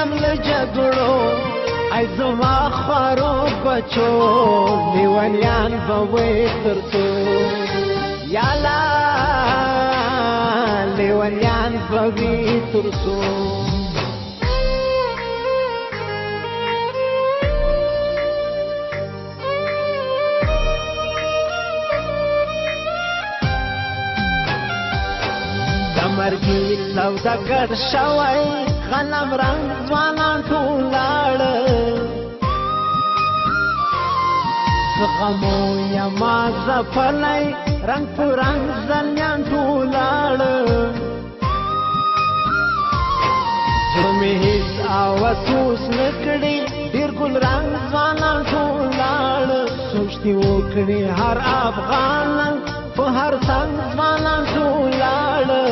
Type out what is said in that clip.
یم له جګړو ای زما خوارو بچو لیونیان به وې تر څو یالا لیونیان به وې تر څو مرګي سوداګر شوی غنم رنگ ځوانان ټول لاړه غمو یما ځپلی رنگ په رنگ زلمیان ټول لاړه زړه مې هېڅ اواز اوس نه کړي ډېر ګل رنگ ځوانان ټول لاړه سوچ دې وکړي هر افغان په هر څنګ ځوانان ټول لاړه